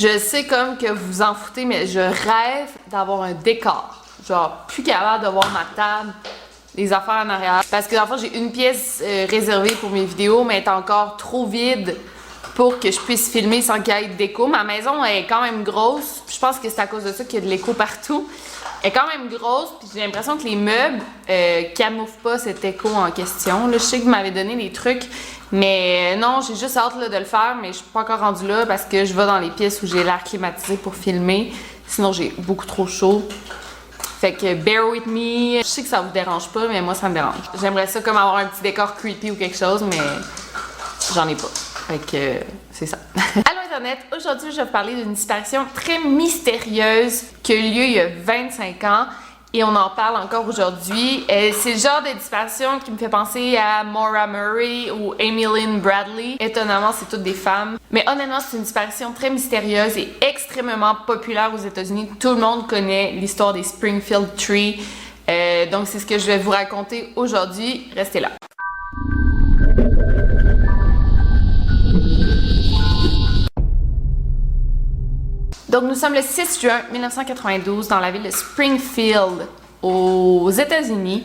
Je sais comme que vous vous en foutez, mais je rêve d'avoir un décor. Genre, plus capable de voir ma table, les affaires en arrière. Parce que dans le fond, j'ai une pièce réservée pour mes vidéos, mais elle est encore trop vide pour que je puisse filmer sans qu'il y ait de déco. Ma maison est quand même grosse. Je pense que c'est à cause de ça qu'il y a de l'écho partout. Elle est quand même grosse, puis j'ai l'impression que les meubles camouflent pas cet écho en question. Là, je sais que vous m'avez donné des trucs, mais non, j'ai juste hâte là, de le faire, mais je suis pas encore rendue là parce que je vais dans les pièces où j'ai l'air climatisé pour filmer. Sinon, j'ai beaucoup trop chaud. Fait que bear with me. Je sais que ça vous dérange pas, mais moi, ça me dérange. J'aimerais ça comme avoir un petit décor creepy ou quelque chose, mais j'en ai pas. Fait que c'est ça. Allô Internet, aujourd'hui je vais vous parler d'une disparition très mystérieuse qui a eu lieu il y a 25 ans et on en parle encore aujourd'hui. C'est le genre de disparition qui me fait penser à Maura Murray ou Amy Lynn Bradley. Étonnamment, c'est toutes des femmes. Mais honnêtement, c'est une disparition très mystérieuse et extrêmement populaire aux États-Unis. Tout le monde connaît l'histoire des Springfield Tree. Donc c'est ce que je vais vous raconter aujourd'hui. Restez là. Donc, nous sommes le 6 juin 1992 dans la ville de Springfield, aux États-Unis.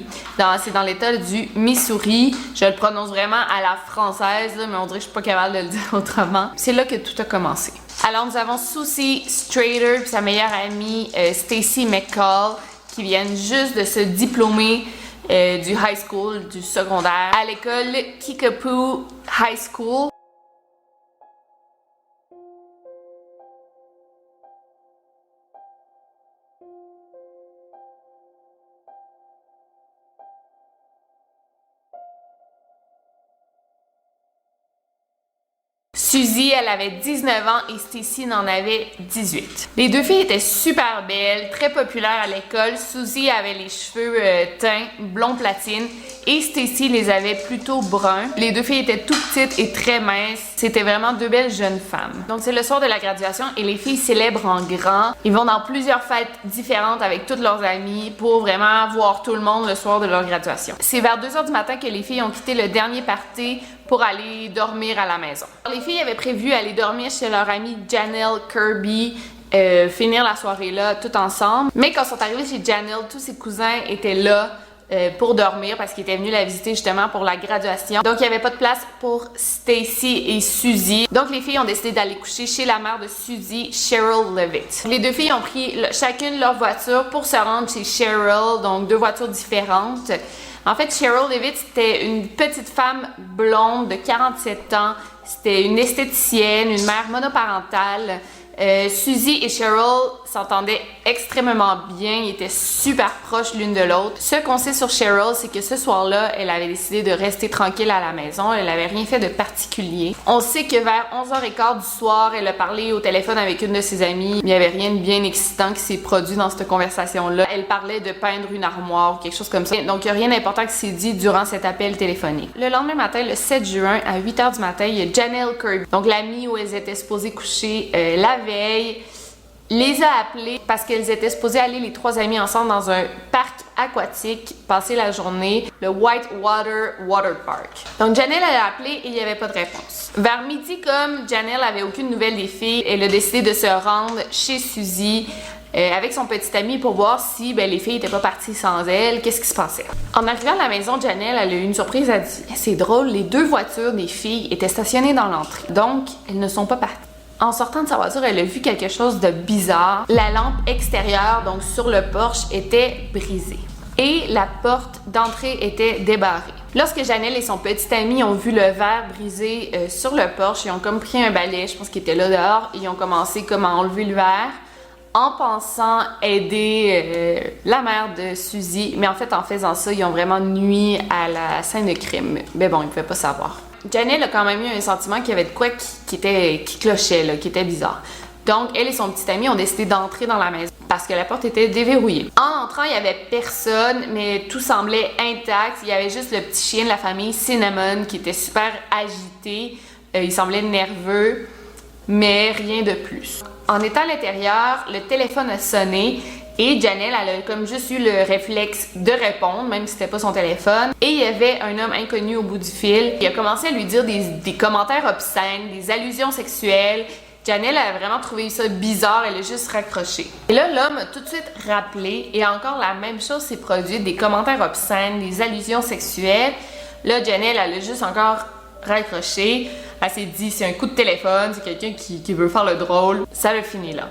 C'est dans l'État du Missouri. Je le prononce vraiment à la française, là, mais on dirait que je suis pas capable de le dire autrement. C'est là que tout a commencé. Alors, nous avons Susie Strader et sa meilleure amie Stacy McCall qui viennent juste de se diplômer du high school, du secondaire, à l'école Kickapoo High School. Susie, elle avait 19 ans et Stacy en avait 18. Les deux filles étaient super belles, très populaires à l'école. Susie avait les cheveux teints, blond platine et Stacy les avait plutôt bruns. Les deux filles étaient tout petites et très minces. C'était vraiment deux belles jeunes femmes. Donc c'est le soir de la graduation et les filles célèbrent en grand. Ils vont dans plusieurs fêtes différentes avec toutes leurs amies pour vraiment voir tout le monde le soir de leur graduation. C'est vers 2h du matin que les filles ont quitté le dernier party pour aller dormir à la maison. Les filles avaient prévu aller dormir chez leur amie Janelle Kirby, finir la soirée là tout ensemble. Mais quand ils sont arrivés chez Janelle, tous ses cousins étaient là pour dormir parce qu'ils étaient venus la visiter justement pour la graduation. Donc il n'y avait pas de place pour Stacy et Susie. Donc les filles ont décidé d'aller coucher chez la mère de Susie, Cheryl Levitt. Les deux filles ont pris chacune leur voiture pour se rendre chez Cheryl, donc deux voitures différentes. En fait, Cheryl Levitt, c'était une petite femme blonde de 47 ans. C'était une esthéticienne, une mère monoparentale. Susie et Cheryl s'entendaient extrêmement bien, ils étaient super proches l'une de l'autre. Ce qu'on sait sur Cheryl, c'est que ce soir-là, elle avait décidé de rester tranquille à la maison, elle n'avait rien fait de particulier. On sait que vers 11h15 du soir, elle a parlé au téléphone avec une de ses amies. Il n'y avait rien de bien excitant qui s'est produit dans cette conversation-là. Elle parlait de peindre une armoire ou quelque chose comme ça. Donc il n'y a rien d'important qui s'est dit durant cet appel téléphonique. Le lendemain matin, le 7 juin, à 8h du matin, il y a Janelle Kirby, donc l'amie où elles étaient supposées coucher la veille, les a appelés parce qu'elles étaient supposées aller les trois amies ensemble dans un parc aquatique, passer la journée, le Whitewater Water Park. Donc Janelle elle a appelé et il n'y avait pas de réponse. Vers midi, comme Janelle avait aucune nouvelle des filles, elle a décidé de se rendre chez Susie avec son petit ami pour voir si les filles n'étaient pas parties sans elle, qu'est-ce qui se passait. En arrivant à la maison, Janelle elle a eu une surprise, elle a dit « C'est drôle, les deux voitures des filles étaient stationnées dans l'entrée, donc elles ne sont pas parties. » En sortant de sa voiture, elle a vu quelque chose de bizarre. La lampe extérieure, donc sur le porche, était brisée. Et la porte d'entrée était débarrée. Lorsque Janelle et son petit ami ont vu le verre brisé sur le porche, ils ont comme pris un balai, je pense qu'il était là dehors, et ils ont commencé comme à enlever le verre en pensant aider la mère de Susie. Mais en fait, en faisant ça, ils ont vraiment nui à la scène de crime. Mais bon, ils ne pouvaient pas savoir. Janelle a quand même eu un sentiment qu'il y avait de quoi qui clochait, là, qui était bizarre. Donc, elle et son petit ami ont décidé d'entrer dans la maison parce que la porte était déverrouillée. En entrant, il n'y avait personne, mais tout semblait intact. Il y avait juste le petit chien de la famille, Cinnamon, qui était super agité. Il semblait nerveux, mais rien de plus. En étant à l'intérieur, le téléphone a sonné. Et Janelle, elle a comme juste eu le réflexe de répondre, même si c'était pas son téléphone. Et il y avait un homme inconnu au bout du fil. Il a commencé à lui dire des commentaires obscènes, des allusions sexuelles Janelle a vraiment trouvé ça bizarre, elle a juste raccroché. Et là, l'homme a tout de suite rappelé et encore la même chose s'est produite, des commentaires obscènes, des allusions sexuelles. Là, Janelle, elle a juste encore raccroché. Elle s'est dit, c'est un coup de téléphone, c'est quelqu'un qui veut faire le drôle. Ça l'a fini là.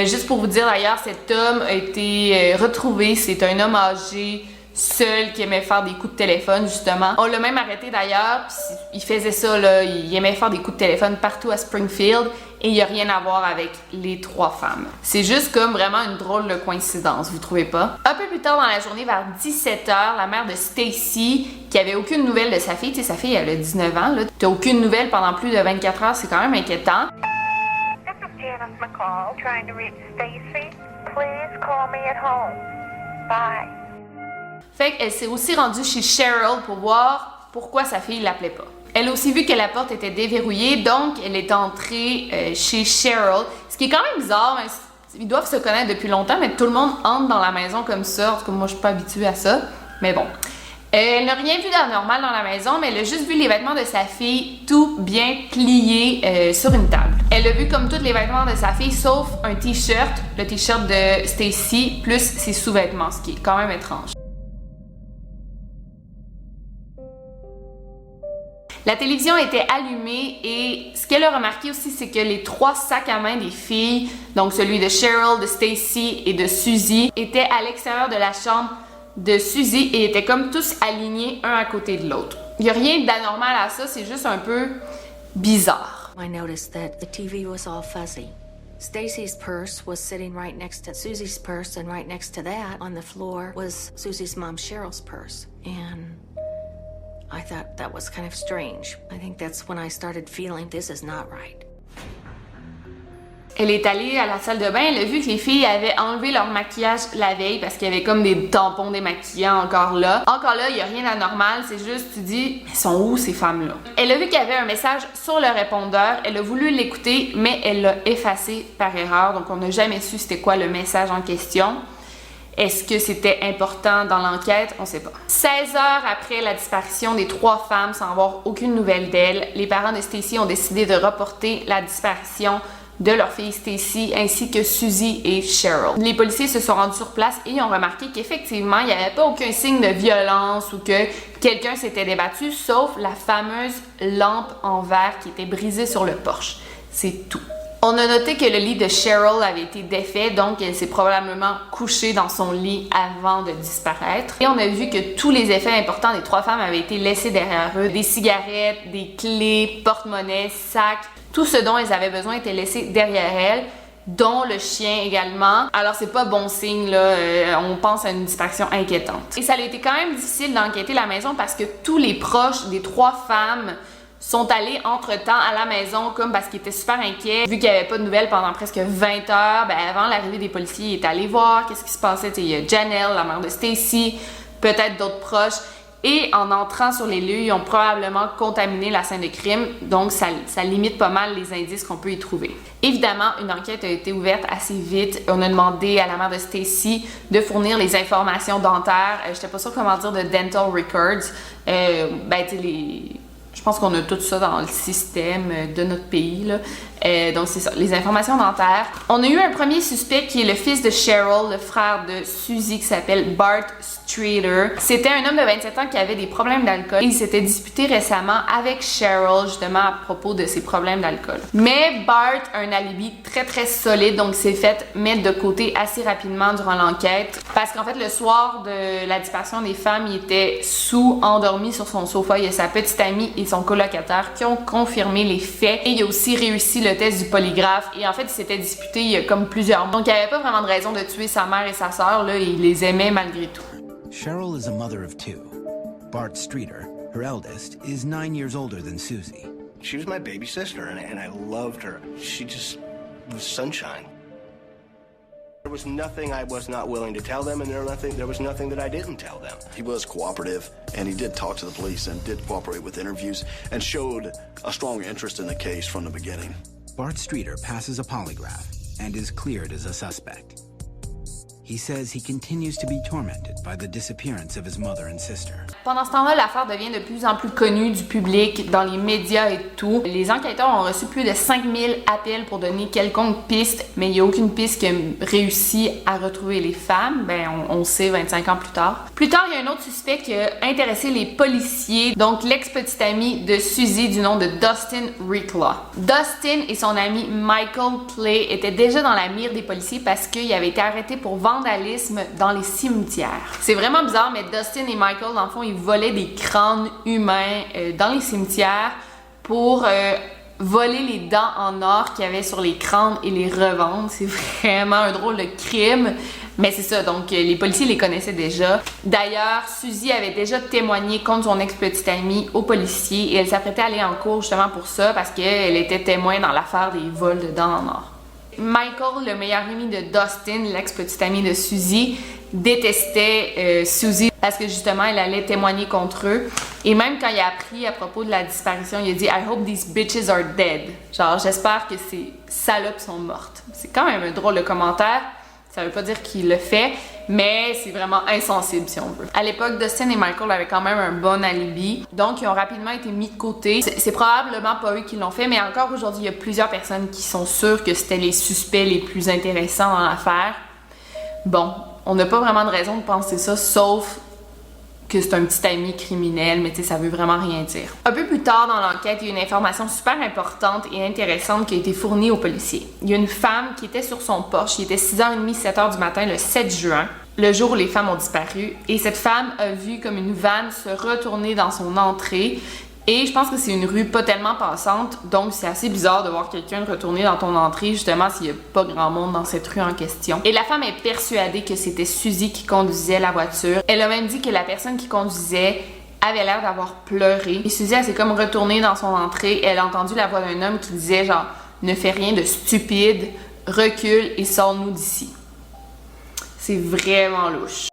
Juste pour vous dire d'ailleurs, cet homme a été retrouvé, c'est un homme âgé, seul, qui aimait faire des coups de téléphone, justement. On l'a même arrêté d'ailleurs, puis il faisait ça, là, il aimait faire des coups de téléphone partout à Springfield, et il n'y a rien à voir avec les 3 femmes. C'est juste comme vraiment une drôle de coïncidence, vous trouvez pas? Un peu plus tard dans la journée, vers 17h, la mère de Stacy, qui avait aucune nouvelle de sa fille, tu sais, sa fille, elle a 19 ans, là, t'as aucune nouvelle pendant plus de 24 heures, c'est quand même inquiétant. This is Janice McCall, trying to reach Stacy. Please call me at home. Bye. Fait qu'elle s'est aussi rendue chez Cheryl pour voir pourquoi sa fille l'appelait pas. Elle a aussi vu que la porte était déverrouillée, donc elle est entrée chez Cheryl. Ce qui est quand même bizarre, hein, ils doivent se connaître depuis longtemps, mais tout le monde entre dans la maison comme ça. En tout cas, moi, je suis pas habituée à ça. Mais bon. Elle n'a rien vu d'anormal dans la maison, mais elle a juste vu les vêtements de sa fille tout bien pliés sur une table. Elle a vu comme tous les vêtements de sa fille, sauf un t-shirt, le t-shirt de Stacy, plus ses sous-vêtements, ce qui est quand même étrange. La télévision était allumée et ce qu'elle a remarqué aussi, c'est que les 3 sacs à main des filles, donc celui de Cheryl, de Stacy et de Susie, étaient à l'extérieur de la chambre de Susie et étaient comme tous alignés un à côté de l'autre. Il n'y a rien d'anormal à ça, c'est juste un peu bizarre. I noticed that the TV was all fuzzy. Stacy's purse was sitting right next to Susie's purse, and right next to that on the floor was Susie's mom Cheryl's purse. And I thought that was kind of strange. I think that's when I started feeling this is not right. Elle est allée à la salle de bain, elle a vu que les filles avaient enlevé leur maquillage la veille parce qu'il y avait comme des tampons démaquillants encore là. Encore là, il n'y a rien d'anormal, c'est juste, tu dis, elles sont où ces femmes-là? Elle a vu qu'il y avait un message sur le répondeur, elle a voulu l'écouter, mais elle l'a effacé par erreur, donc on n'a jamais su c'était quoi le message en question. Est-ce que c'était important dans l'enquête? On sait pas. 16 heures après la disparition des 3 femmes sans avoir aucune nouvelle d'elles, les parents de Stacy ont décidé de reporter la disparition de leur fille Stacy ainsi que Susie et Cheryl. Les policiers se sont rendus sur place et ont remarqué qu'effectivement, il n'y avait pas aucun signe de violence ou que quelqu'un s'était débattu, sauf la fameuse lampe en verre qui était brisée sur le porche. C'est tout. On a noté que le lit de Cheryl avait été défait, donc elle s'est probablement couchée dans son lit avant de disparaître. Et on a vu que tous les effets importants des 3 femmes avaient été laissés derrière eux. Des cigarettes, des clés, porte-monnaie, sacs, tout ce dont elles avaient besoin était laissé derrière elles, dont le chien également. Alors c'est pas bon signe, là, on pense à une disparition inquiétante. Et ça a été quand même difficile d'enquêter la maison parce que tous les proches des 3 femmes sont allés entre-temps à la maison comme parce qu'ils étaient super inquiets. Vu qu'il n'y avait pas de nouvelles pendant presque 20 heures, ben avant l'arrivée des policiers, ils étaient allés voir qu'est-ce qui se passait. Il y a Janelle, la mère de Stacy, peut-être d'autres proches. Et en entrant sur les lieux, ils ont probablement contaminé la scène de crime, donc ça limite pas mal les indices qu'on peut y trouver. Évidemment, une enquête a été ouverte assez vite. On a demandé à la mère de Stacy de fournir les informations dentaires. J'étais pas sûre comment dire de dental records. Je pense qu'on a tout ça dans le système de notre pays, là. Donc c'est ça, les informations dentaires. On a eu un premier suspect qui est le fils de Cheryl, le frère de Susie, qui s'appelle Bart Streeter. C'était un homme de 27 ans qui avait des problèmes d'alcool. Il s'était disputé récemment avec Cheryl, justement à propos de ses problèmes d'alcool. Mais Bart a un alibi très très solide, donc s'est fait mettre de côté assez rapidement durant l'enquête. Parce qu'en fait, le soir de la disparition des femmes, il était endormi sur son sofa. Il y a sa petite amie et son colocataire qui ont confirmé les faits. Et il a aussi réussi le test du polygraphe. Et en fait, il s'était disputé il y a comme plusieurs mois. Donc, il n'y avait pas vraiment de raison de tuer sa mère et sa sœur. Là, il les aimait malgré tout. Cheryl is a mother of 2. Bart Streeter, her eldest, is 9 years older than Susie. She was my baby sister, and I loved her. She just was sunshine. There was nothing I was not willing to tell them, and there was nothing that I didn't tell them. He was cooperative, and he did talk to the police and did cooperate with interviews and showed a strong interest in the case from the beginning. Bart Streeter passes a polygraph and is cleared as a suspect. he says he continues to be tormented by the disappearance of his mother and sister. Pendant ce temps-là, l'affaire devient de plus en plus connue du public, dans les médias et tout. Les enquêteurs ont reçu plus de 5000 appels pour donner quelconque piste, mais il n'y a aucune piste qui a réussi à retrouver les femmes. On sait 25 ans plus tard. Plus tard, il y a un autre suspect qui a intéressé les policiers, donc l'ex-petit ami de Suzy du nom de Dustin Ricklaw. Dustin et son ami Michael Clay étaient déjà dans la mire des policiers parce qu'il avait été arrêté pour vandalisme dans les cimetières. C'est vraiment bizarre, mais Dustin et Michael, dans le fond, ils volaient des crânes humains dans les cimetières pour voler les dents en or qu'il y avait sur les crânes et les revendre. C'est vraiment un drôle de crime. Mais c'est ça, donc les policiers les connaissaient déjà. D'ailleurs, Suzy avait déjà témoigné contre son ex-petite amie aux policiers et elle s'apprêtait à aller en cours justement pour ça parce qu'elle était témoin dans l'affaire des vols de dents en or. Michael, le meilleur ami de Dustin, l'ex-petite amie de Suzy, détestait Suzy parce que justement elle allait témoigner contre eux. Et même quand il a appris à propos de la disparition, il a dit I hope these bitches are dead. Genre j'espère que ces salopes sont mortes. C'est quand même un drôle de commentaire. Ça veut pas dire qu'il le fait, mais c'est vraiment insensible si on veut. À l'époque, Dustin et Michael avaient quand même un bon alibi, donc ils ont rapidement été mis de côté. C'est probablement pas eux qui l'ont fait, mais encore aujourd'hui, il y a plusieurs personnes qui sont sûres que c'était les suspects les plus intéressants dans l'affaire. Bon, on n'a pas vraiment de raison de penser ça, sauf que c'est un petit ami criminel, mais tu sais, ça veut vraiment rien dire. Un peu plus tard dans l'enquête, il y a une information super importante et intéressante qui a été fournie aux policiers. Il y a une femme qui était sur son porche, il était 6h30, 7h du matin le 7 juin, le jour où les femmes ont disparu, et cette femme a vu comme une vanne se retourner dans son entrée. Et je pense que c'est une rue pas tellement passante, donc c'est assez bizarre de voir quelqu'un retourner dans ton entrée, justement s'il n'y a pas grand monde dans cette rue en question. Et la femme est persuadée que c'était Suzy qui conduisait la voiture. Elle a même dit que la personne qui conduisait avait l'air d'avoir pleuré. Et Suzy, elle s'est comme retournée dans son entrée et elle a entendu la voix d'un homme qui disait genre « Ne fais rien de stupide, recule et sors-nous d'ici ». C'est vraiment louche.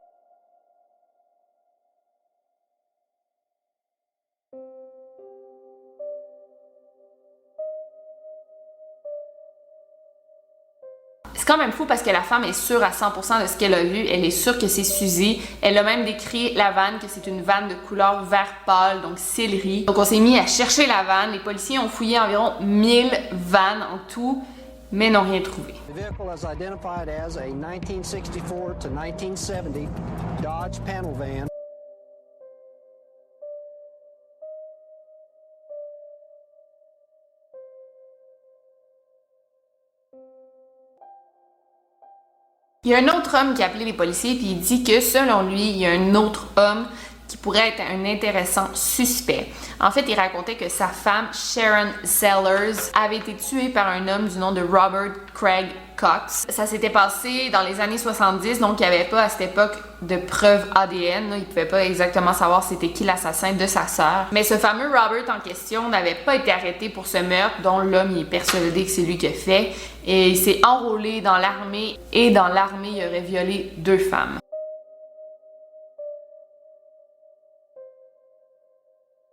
C'est quand même fou parce que la femme est sûre à 100% de ce qu'elle a vu. Elle est sûre que c'est Suzy. Elle a même décrit la vanne, que c'est une vanne de couleur vert pâle, donc céleri. Donc on s'est mis à chercher la vanne. Les policiers ont fouillé environ 1000 vannes en tout, mais n'ont rien trouvé. The vehicle is identified as a 1964 to 1970 Dodge panel van. Il y a un autre homme qui a appelé les policiers et il dit que selon lui, il y a un autre homme qui pourrait être un intéressant suspect. En fait, il racontait que sa femme, Sharon Sellers, avait été tuée par un homme du nom de Robert Craig Cox. Ça s'était passé dans les années 70, donc il n'y avait pas à cette époque de preuves ADN. Il ne pouvait pas exactement savoir c'était qui l'assassin de sa sœur. Mais ce fameux Robert en question n'avait pas été arrêté pour ce meurtre dont l'homme est persuadé que c'est lui qui a fait. Et il s'est enrôlé dans l'armée et dans l'armée, il aurait violé 2 femmes.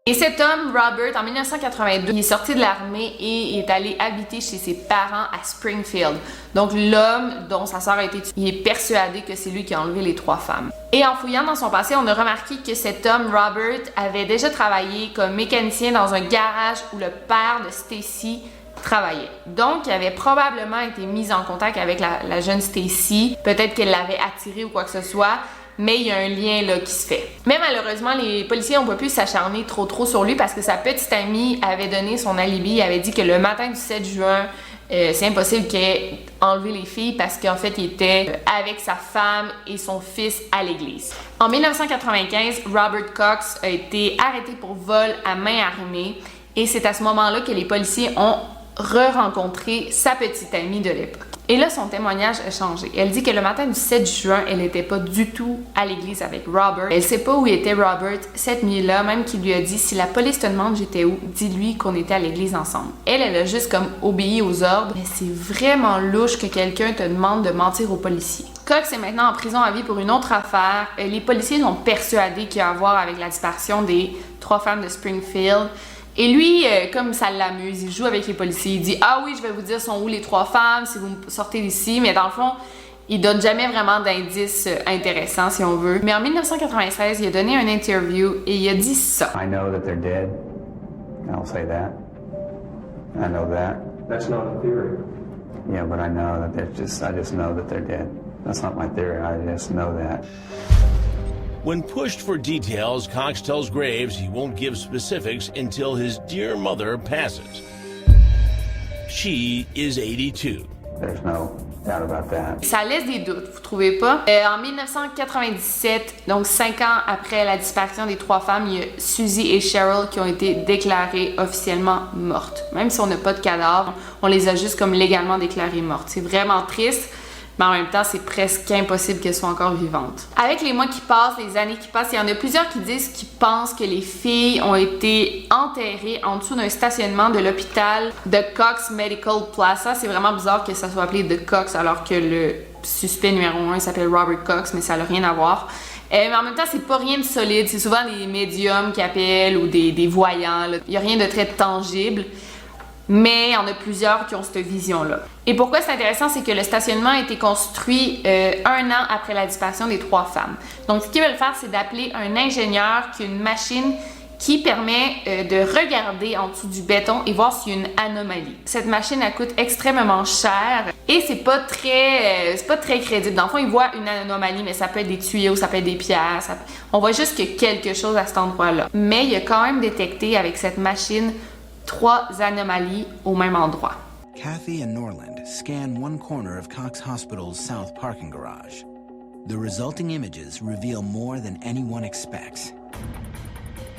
Et cet homme, Robert, en 1982, il est sorti de l'armée et est allé habiter chez ses parents à Springfield. Donc l'homme dont sa sœur a été tuée, il est persuadé que c'est lui qui a enlevé les 3 femmes. Et en fouillant dans son passé, on a remarqué que cet homme, Robert, avait déjà travaillé comme mécanicien dans un garage où le père de Stacy travaillait. Donc, il avait probablement été mis en contact avec la jeune Stacy. Peut-être qu'elle l'avait attiré ou quoi que ce soit. Mais il y a un lien là qui se fait. Mais malheureusement, les policiers n'ont pas pu s'acharner trop sur lui parce que sa petite amie avait donné son alibi. Elle avait dit que le matin du 7 juin, c'est impossible qu'il ait enlevé les filles parce qu'en fait, il était avec sa femme et son fils à l'église. En 1995, Robert Cox a été arrêté pour vol à main armée et c'est à ce moment-là que les policiers ont re-rencontré sa petite amie de l'époque. Et là, son témoignage a changé. Elle dit que le matin du 7 juin, elle n'était pas du tout à l'église avec Robert. Elle sait pas où était Robert cette nuit-là, même qu'il lui a dit « Si la police te demande j'étais où, dis-lui qu'on était à l'église ensemble. » Elle a juste comme obéi aux ordres. Mais c'est vraiment louche que quelqu'un te demande de mentir aux policiers. Cox est maintenant en prison à vie pour une autre affaire. Les policiers sont persuadés qu'il y a à voir avec la disparition des 3 femmes de Springfield. Et lui, comme ça l'amuse, il joue avec les policiers, il dit « Ah oui, je vais vous dire sont où les 3 femmes si vous me sortez d'ici. » Mais dans le fond, Il donne jamais vraiment d'indices intéressants, si on veut. Mais en 1996, il a donné une interview et il a dit ça. I know that they're dead. I'll say that. I know that. That's not a theory. Yeah, but I know that I just know that they're dead. That's not my theory. I just know that. When pushed for details, Cox tells Graves he won't give specifics until his dear mother passes. She is 82. There's no doubt about that. Ça laisse des doutes, vous trouvez pas? En 1997, donc 5 ans après la disparition des 3 femmes, il y a Susie et Cheryl qui ont été déclarées officiellement mortes. Même si on n'a pas de cadavre, on les a juste comme légalement déclarées mortes. C'est vraiment triste, mais en même temps, c'est presque impossible qu'elles soient encore vivantes. Avec les mois qui passent, les années qui passent, il y en a plusieurs qui disent qu'ils pensent que les filles ont été enterrées en dessous d'un stationnement de l'hôpital de Cox Medical Plaza. C'est vraiment bizarre que ça soit appelé de Cox alors que le suspect numéro 1 s'appelle Robert Cox, mais ça n'a rien à voir. Mais en même temps, c'est pas rien de solide. C'est souvent des médiums qui appellent ou des voyants. Il n'y a rien de très tangible. Mais il y en a plusieurs qui ont cette vision-là. Et pourquoi c'est intéressant, c'est que le stationnement a été construit 1 an après la disparition des 3 femmes. Donc, ce qu'ils veulent faire, c'est d'appeler un ingénieur qui a une machine qui permet de regarder en dessous du béton et voir s'il y a une anomalie. Cette machine, elle coûte extrêmement cher et c'est pas très crédible. Dans le fond, ils voient une anomalie, mais ça peut être des tuyaux, ça peut être des pierres. On voit juste qu'il y a quelque chose à cet endroit-là. Mais il a quand même détecté avec cette machine 3 anomalies au même endroit. Kathy and Norland scan one corner of Cox Hospital's south parking garage. The resulting images reveal more than anyone expects.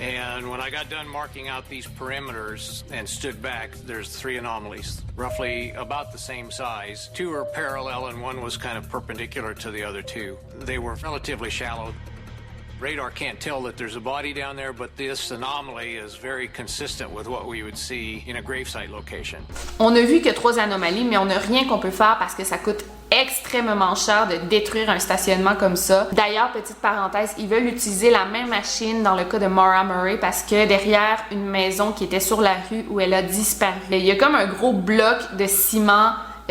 And when I got done marking out these perimeters and stood back, there's 3 anomalies, roughly about the same size. 2 are parallel and 1 was kind of perpendicular to the other 2. They were relatively shallow. Radar can't tell that there's a body down there, but this anomaly is very consistent with what we would see in a gravesite location. On a vu que 3 anomalies, mais on n'a rien qu'on peut faire parce que ça coûte extrêmement cher de détruire un stationnement comme ça. D'ailleurs, petite parenthèse, ils veulent utiliser la même machine dans le cas de Maura Murray parce que derrière une maison qui était sur la rue où elle a disparu, il y a comme un gros bloc de ciment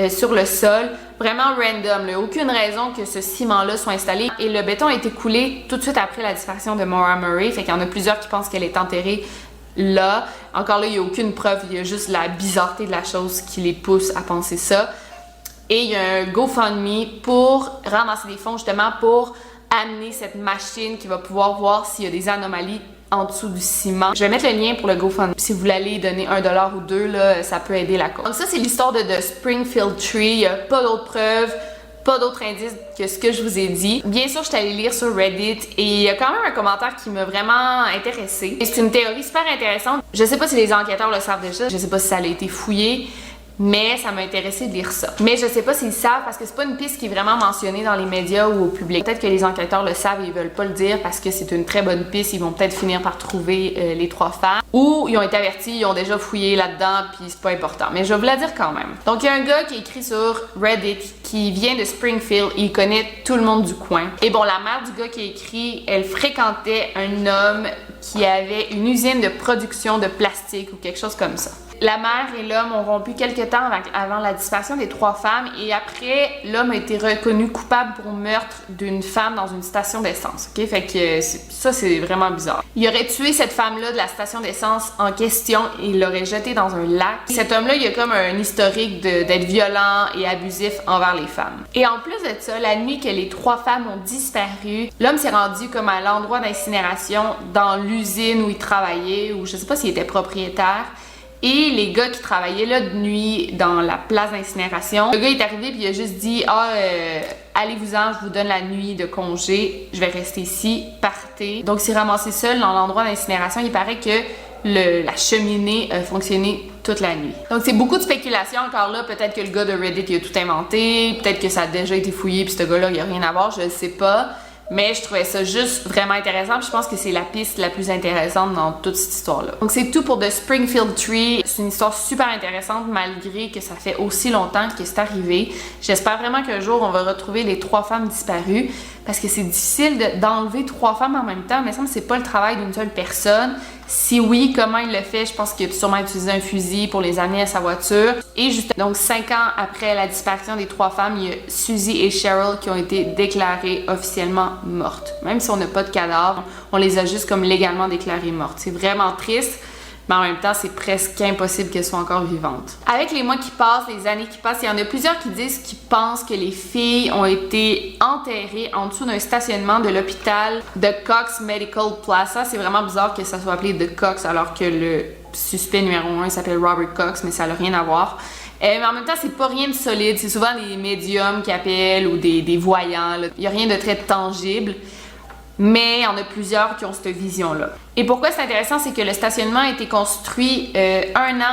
sur le sol, vraiment random, là. Aucune raison que ce ciment-là soit installé. Et le béton a été coulé tout de suite après la disparition de Maura Murray, fait qu'il y en a plusieurs qui pensent qu'elle est enterrée là. Encore là, il n'y a aucune preuve, il y a juste la bizarreté de la chose qui les pousse à penser ça. Et il y a un GoFundMe pour ramasser des fonds justement pour amener cette machine qui va pouvoir voir s'il y a des anomalies en dessous du ciment. Je vais mettre le lien pour le GoFundMe. Si vous voulez aller donner $1 ou 2, là, ça peut aider la cause. Donc ça, c'est l'histoire de The Springfield Tree. Il n'y a pas d'autres preuves, pas d'autres indices que ce que je vous ai dit. Bien sûr, je suis allée lire sur Reddit et il y a quand même un commentaire qui m'a vraiment intéressée. C'est une théorie super intéressante. Je sais pas si les enquêteurs le savent déjà, je sais pas si ça a été fouillé, mais ça m'a intéressé de lire ça. Mais je sais pas s'ils savent parce que c'est pas une piste qui est vraiment mentionnée dans les médias ou au public. Peut-être que les enquêteurs le savent et ils veulent pas le dire parce que c'est une très bonne piste, ils vont peut-être finir par trouver les 3 femmes. Ou ils ont été avertis, ils ont déjà fouillé là-dedans puis c'est pas important. Mais je vais vous la dire quand même. Donc il y a un gars qui a écrit sur Reddit qui vient de Springfield, il connaît tout le monde du coin. Et bon, la mère du gars qui a écrit, elle fréquentait un homme qui avait une usine de production de plastique ou quelque chose comme ça. La mère et l'homme ont rompu quelques temps avant la disparition des 3 femmes et après, l'homme a été reconnu coupable pour meurtre d'une femme dans une station d'essence. Ok, fait que ça, c'est vraiment bizarre. Il aurait tué cette femme-là de la station d'essence en question et il l'aurait jetée dans un lac. Cet homme-là, il a comme un historique d'être violent et abusif envers les femmes. Et en plus de ça, la nuit que les 3 femmes ont disparu, l'homme s'est rendu comme à l'endroit d'incinération dans l'usine où il travaillait ou je sais pas s'il était propriétaire. Et les gars qui travaillaient là de nuit dans la place d'incinération, le gars est arrivé puis il a juste dit allez-vous-en, je vous donne la nuit de congé, je vais rester ici, partez. Donc il s'est ramassé seul dans l'endroit d'incinération. Il paraît que la cheminée a fonctionné toute la nuit. Donc c'est beaucoup de spéculation encore là. Peut-être que le gars de Reddit il a tout inventé, peut-être que ça a déjà été fouillé puis ce gars-là il a rien à voir, je le sais pas. Mais je trouvais ça juste vraiment intéressant. Puis je pense que c'est la piste la plus intéressante dans toute cette histoire-là. Donc c'est tout pour The Springfield Tree. C'est une histoire super intéressante malgré que ça fait aussi longtemps que c'est arrivé. J'espère vraiment qu'un jour on va retrouver les 3 femmes disparues parce que c'est difficile d'enlever 3 femmes en même temps. Mais ça me semble que c'est pas le travail d'une seule personne. Si oui, comment il le fait? Je pense qu'il a sûrement utilisé un fusil pour les amener à sa voiture. Et justement, donc 5 ans après la disparition des 3 femmes, il y a Susie et Cheryl qui ont été déclarées officiellement mortes. Même si on n'a pas de cadavre, on les a juste comme légalement déclarées mortes. C'est vraiment triste, mais en même temps, c'est presque impossible qu'elles soient encore vivantes. Avec les mois qui passent, les années qui passent, il y en a plusieurs qui disent qu'ils pensent que les filles ont été enterrées en dessous d'un stationnement de l'hôpital de Cox Medical Plaza. C'est vraiment bizarre que ça soit appelé The Cox alors que le suspect numéro 1 s'appelle Robert Cox, mais ça n'a rien à voir. Mais en même temps, c'est pas rien de solide. C'est souvent des médiums qui appellent ou des voyants. Il n'y a rien de très tangible. Mais il y en a plusieurs qui ont cette vision-là. Et pourquoi c'est intéressant, c'est que le stationnement a été construit 1 an